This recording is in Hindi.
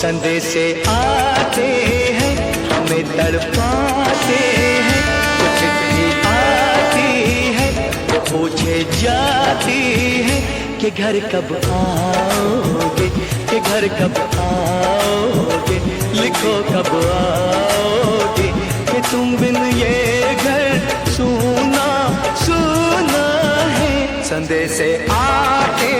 संदेशे आते हैं हमें तड़पाते हैं, तो चिट्ठी आती है तो पूछे जाती है कि घर कब आओगे, कि घर कब आओगे, लिखो कब आओगे, कि तुम बिन ये घर सूना सूना है। संदेशे आते